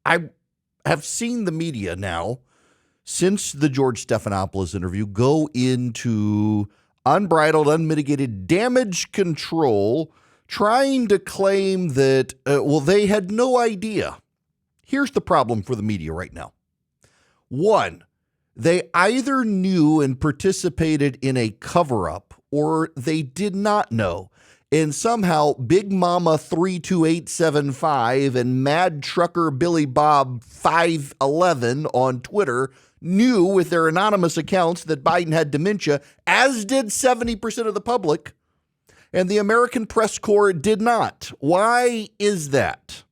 I have seen the media now, since the George Stephanopoulos interview, go into unbridled, unmitigated damage control, trying to claim that, they had no idea. Here's the problem for the media right now. One, they either knew and participated in a cover-up or they did not know. And somehow Big Mama 32875 and Mad Trucker Billy Bob 511 on Twitter knew with their anonymous accounts that Biden had dementia, as did 70% of the public, and the American press corps did not. Why is that?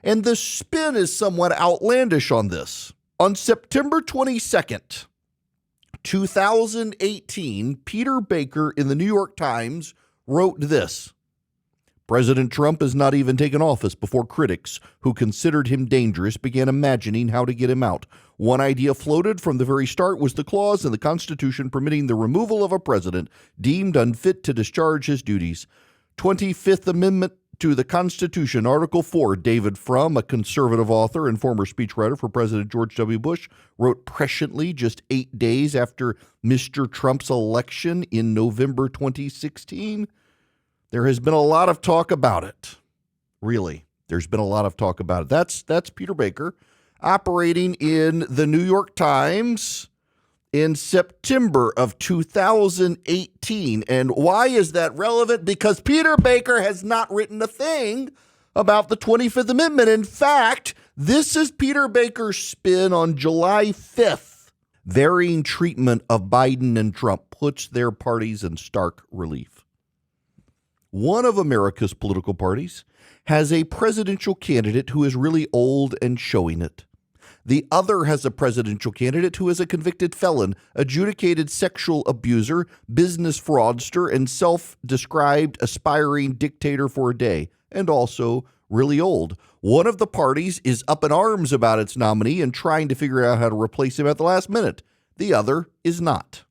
And the spin is somewhat outlandish on this. On September 22nd, 2018, Peter Baker in the New York Times wrote this: President Trump has not even taken office before critics who considered him dangerous began imagining how to get him out. One idea floated from the very start was the clause in the Constitution permitting the removal of a president deemed unfit to discharge his duties. 25th Amendment to the Constitution, Article 4, David Frum, a conservative author and former speechwriter for President George W. Bush, wrote presciently just 8 days after Mr. Trump's election in November 2016. There has been a lot of talk about it. Really, there's been a lot of talk about it. That's Peter Baker operating in the New York Times in September of 2018. And why is that relevant? Because Peter Baker has not written a thing about the 25th Amendment. In fact, this is Peter Baker's spin on July 5th. Varying treatment of Biden and Trump puts their parties in stark relief. One of America's political parties has a presidential candidate who is really old and showing it. The other has a presidential candidate who is a convicted felon, adjudicated sexual abuser, business fraudster, and self-described aspiring dictator for a day, and also really old. One of the parties is up in arms about its nominee and trying to figure out how to replace him at the last minute. The other is not.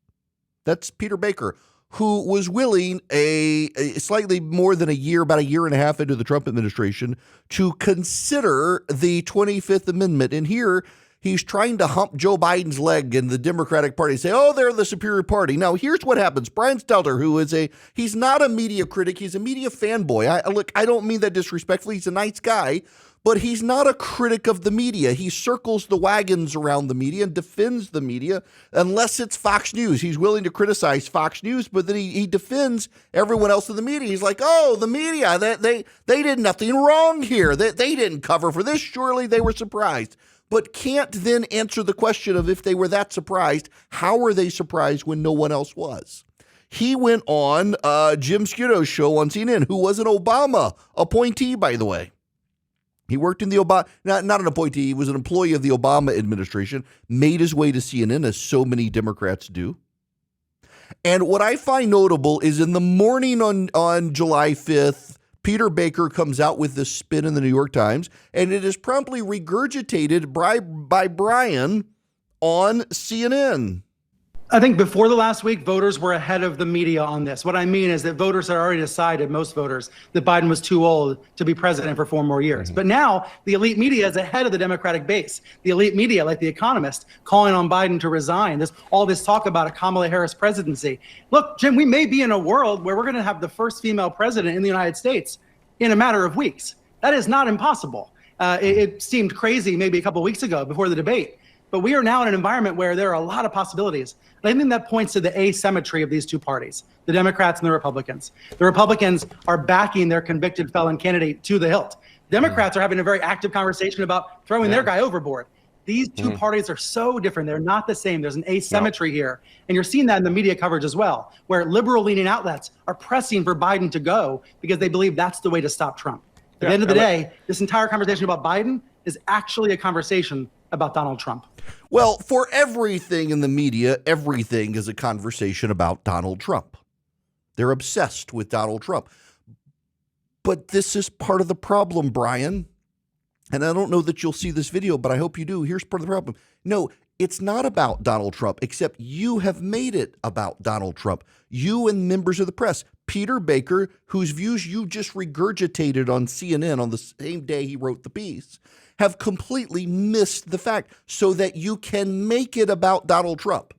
That's Peter Baker, who was willing a slightly more than a year, about a year and a half into the Trump administration, to consider the 25th Amendment. And here he's trying to hump Joe Biden's leg in the Democratic Party and say, oh, they're the superior party. Now, here's what happens. Brian Stelter, who is he's not a media critic. He's a media fanboy. I don't mean that disrespectfully. He's a nice guy. But he's not a critic of the media. He circles the wagons around the media and defends the media unless it's Fox News. He's willing to criticize Fox News, but then he defends everyone else in the media. He's like, oh, the media, they did nothing wrong here. They didn't cover for this. Surely they were surprised. But can't then answer the question of if they were that surprised, how were they surprised when no one else was? He went on Jim Sciutto's show on CNN, who was an Obama appointee, by the way. He worked in the Obama, not an appointee, he was an employee of the Obama administration, made his way to CNN, as so many Democrats do. And what I find notable is in the morning on July 5th, Peter Baker comes out with this spin in the New York Times, and it is promptly regurgitated by Brian on CNN. I think before the last week, voters were ahead of the media on this. What I mean is that voters had already decided, most voters, that Biden was too old to be president for 4 more years. Mm-hmm. But now the elite media is ahead of the Democratic base. The elite media, like The Economist, calling on Biden to resign. All this talk about a Kamala Harris presidency. Look, Jim, we may be in a world where we're going to have the first female president in the United States in a matter of weeks. That is not impossible. It seemed crazy maybe a couple of weeks ago before the debate. But we are now in an environment where there are a lot of possibilities. And I think that points to the asymmetry of these two parties, the Democrats and the Republicans. The Republicans are backing their convicted felon candidate to the hilt. Democrats are having a very active conversation about throwing their guy overboard. These two parties are so different. They're not the same. There's an asymmetry here. And you're seeing that in the media coverage as well, where liberal-leaning outlets are pressing for Biden to go because they believe that's the way to stop Trump. At the end of the day, this entire conversation about Biden is actually a conversation about Donald Trump. Well, for everything in the media, everything is a conversation about Donald Trump. They're obsessed with Donald Trump. But this is part of the problem, Brian. And I don't know that you'll see this video, but I hope you do. Here's part of the problem. No, it's not about Donald Trump, except you have made it about Donald Trump. You and members of the press. Peter Baker, whose views you just regurgitated on CNN on the same day he wrote the piece, have completely missed the fact so that you can make it about Donald Trump.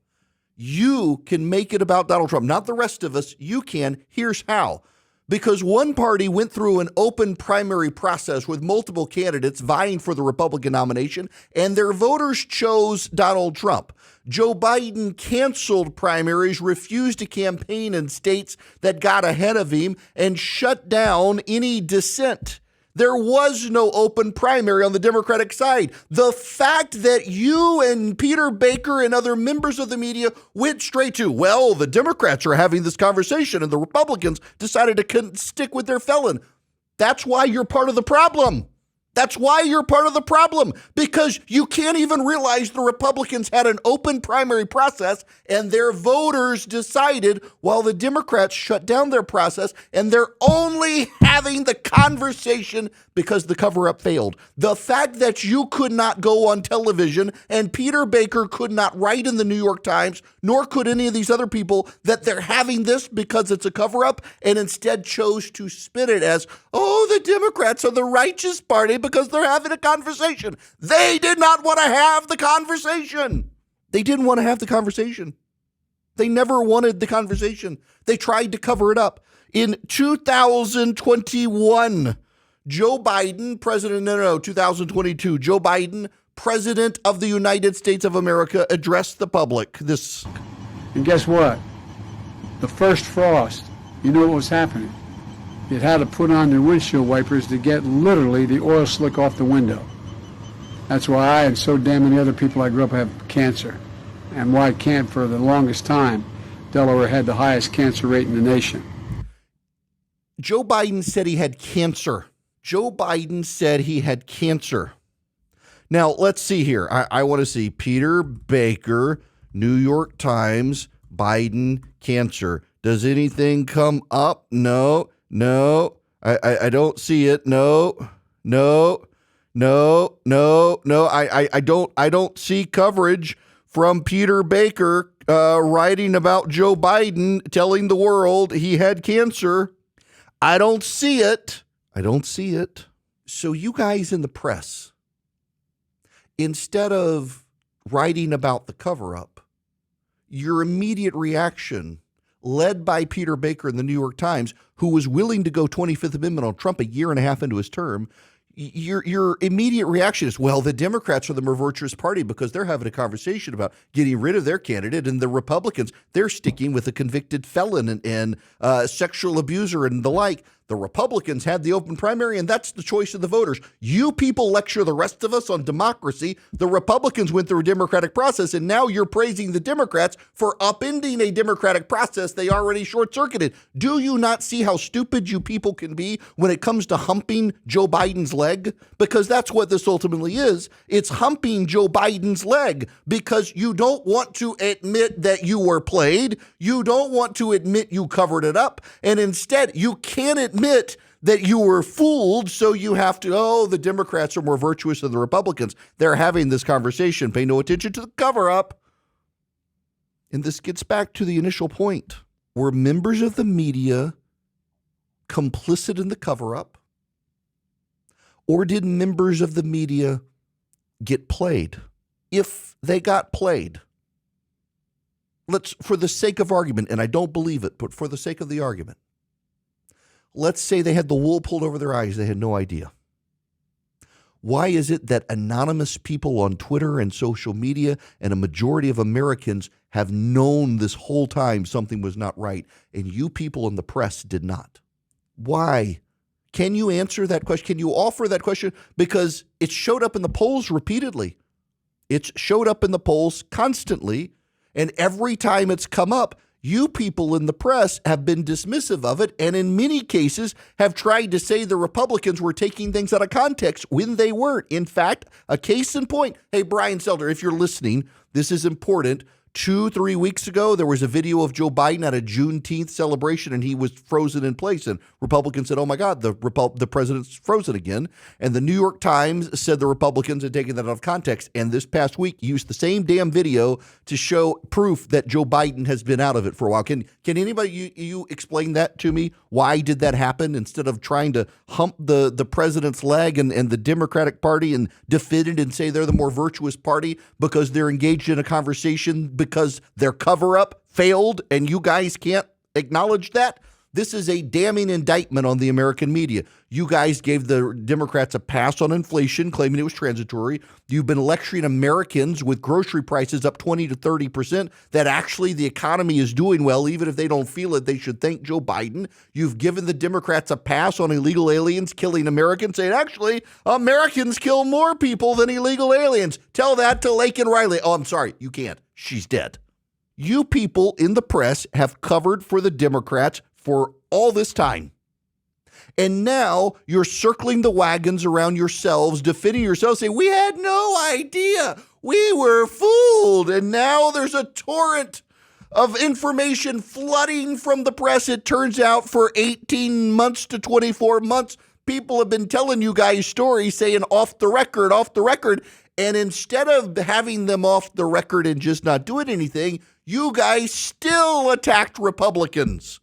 You can make it about Donald Trump, not the rest of us. You can. Here's how. Because one party went through an open primary process with multiple candidates vying for the Republican nomination, and their voters chose Donald Trump. Joe Biden canceled primaries, refused to campaign in states that got ahead of him, and shut down any dissent. There was no open primary on the Democratic side. The fact that you and Peter Baker and other members of the media went straight to, well, the Democrats are having this conversation and the Republicans decided to stick with their felon. That's why you're part of the problem. That's why you're part of the problem, because you can't even realize the Republicans had an open primary process and their voters decided while the Democrats shut down their process, and they're only having the conversation because the cover-up failed. The fact that you could not go on television and Peter Baker could not write in the New York Times, nor could any of these other people, that they're having this because it's a cover-up, and instead chose to spin it as, oh, the Democrats are the righteous party because they're having a conversation. They did not want to have the conversation. They didn't want to have the conversation. They never wanted the conversation. They tried to cover it up. In 2021, Joe Biden, 2022, Joe Biden, President of the United States of America, addressed the public. And guess what? The first frost, you know what was happening? It had to put on their windshield wipers to get literally the oil slick off the window. That's why I and so damn many other people I grew up have cancer. And why can't, for the longest time, Delaware had the highest cancer rate in the nation. Joe Biden said he had cancer. Joe Biden said he had cancer. Now, let's see here. I want to see Peter Baker, New York Times, Biden, cancer. Does anything come up? No. I don't see it. No. I don't see coverage from Peter Baker writing about Joe Biden telling the world he had cancer. I don't see it. So you guys in the press, instead of writing about the cover-up, your immediate reaction, led by Peter Baker in the New York Times, who was willing to go 25th Amendment on Trump a year and a half into his term, your immediate reaction is, well, the Democrats are the more virtuous party because they're having a conversation about getting rid of their candidate, and the Republicans, they're sticking with a convicted felon and sexual abuser and the like. The Republicans had the open primary, and that's the choice of the voters. You people lecture the rest of us on democracy. The Republicans went through a democratic process, and now you're praising the Democrats for upending a democratic process they already short-circuited. Do you not see how stupid you people can be when it comes to humping Joe Biden's leg? Because that's what this ultimately is. It's humping Joe Biden's leg because you don't want to admit that you were played. You don't want to admit you covered it up. And instead, you can't admit that you were fooled, so you have to, oh, the Democrats are more virtuous than the Republicans. They're having this conversation. Pay no attention to the cover-up. And this gets back to the initial point. Were members of the media complicit in the cover-up? Or did members of the media get played? If they got played, let's, for the sake of argument, and I don't believe it, but for the sake of the argument, let's say they had the wool pulled over their eyes. They had no idea. Why is it that anonymous people on Twitter and social media and a majority of Americans have known this whole time something was not right, and you people in the press did not? Why? Can you answer that question? Can you offer that question? Because it showed up in the polls repeatedly. It's showed up in the polls constantly, and every time it's come up, you people in the press have been dismissive of it, and in many cases have tried to say the Republicans were taking things out of context when they weren't. In fact, a case in point, hey, Brian Selder, if you're listening, this is important. 2-3 weeks ago, there was a video of Joe Biden at a Juneteenth celebration, and he was frozen in place. And Republicans said, oh, my God, the president's frozen again. And the New York Times said the Republicans had taken that out of context. And this past week used the same damn video to show proof that Joe Biden has been out of it for a while. Can anybody, you explain that to me? Why did that happen? Instead of trying to hump the president's leg and the Democratic Party and defend it and say they're the more virtuous party because they're engaged in a conversation because their cover-up failed and you guys can't acknowledge that? This is a damning indictment on the American media. You guys gave the Democrats a pass on inflation, claiming it was transitory. You've been lecturing Americans with grocery prices up 20 to 30% that actually the economy is doing well. Even if they don't feel it, they should thank Joe Biden. You've given the Democrats a pass on illegal aliens killing Americans, saying actually Americans kill more people than illegal aliens. Tell that to Laken Riley. Oh, I'm sorry, you can't. She's dead. You people in the press have covered for the Democrats for all this time. And now you're circling the wagons around yourselves, defending yourselves, saying, we had no idea. We were fooled. And now there's a torrent of information flooding from the press. It turns out for 18 months to 24 months, people have been telling you guys stories saying off the record, off the record. And instead of having them off the record and just not doing anything, you guys still attacked Republicans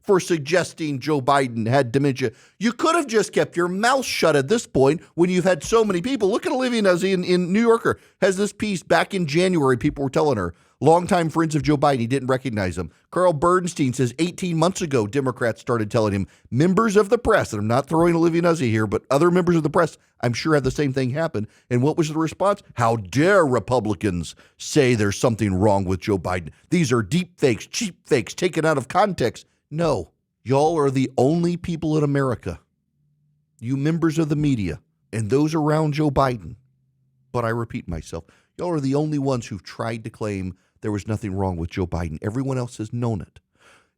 for suggesting Joe Biden had dementia. You could have just kept your mouth shut at this point when you've had so many people. Look at Olivia Nuzzi in New Yorker, has this piece back in January. People were telling her, longtime friends of Joe Biden, he didn't recognize him. Carl Bernstein says 18 months ago, Democrats started telling him, members of the press, and I'm not throwing Olivia Nuzzi here, but other members of the press, I'm sure had the same thing happen. And what was the response? How dare Republicans say there's something wrong with Joe Biden? These are deep fakes, cheap fakes, taken out of context. No, y'all are the only people in America, you members of the media and those around Joe Biden. But I repeat myself, y'all are the only ones who've tried to claim there was nothing wrong with Joe Biden. Everyone else has known it.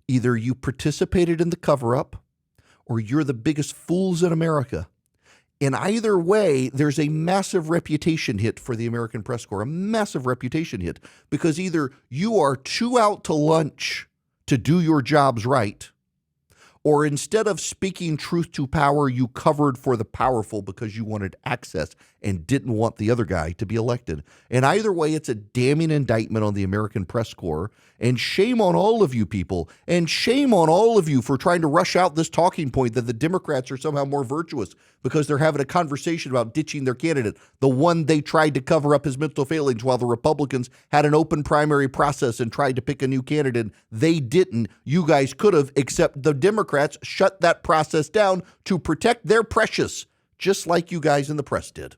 Either you participated in the cover-up or you're the biggest fools in America. In either way, there's a massive reputation hit for the American press corps, a massive reputation hit, because either you are too out to lunch to do your jobs right, or instead of speaking truth to power, you covered for the powerful because you wanted access and didn't want the other guy to be elected. And either way, it's a damning indictment on the American press corps. And shame on all of you people. And shame on all of you for trying to rush out this talking point that the Democrats are somehow more virtuous because they're having a conversation about ditching their candidate, the one they tried to cover up his mental failings while the Republicans had an open primary process and tried to pick a new candidate. They didn't. You guys could have, except the Democrats shut that process down to protect their precious, just like you guys in the press did.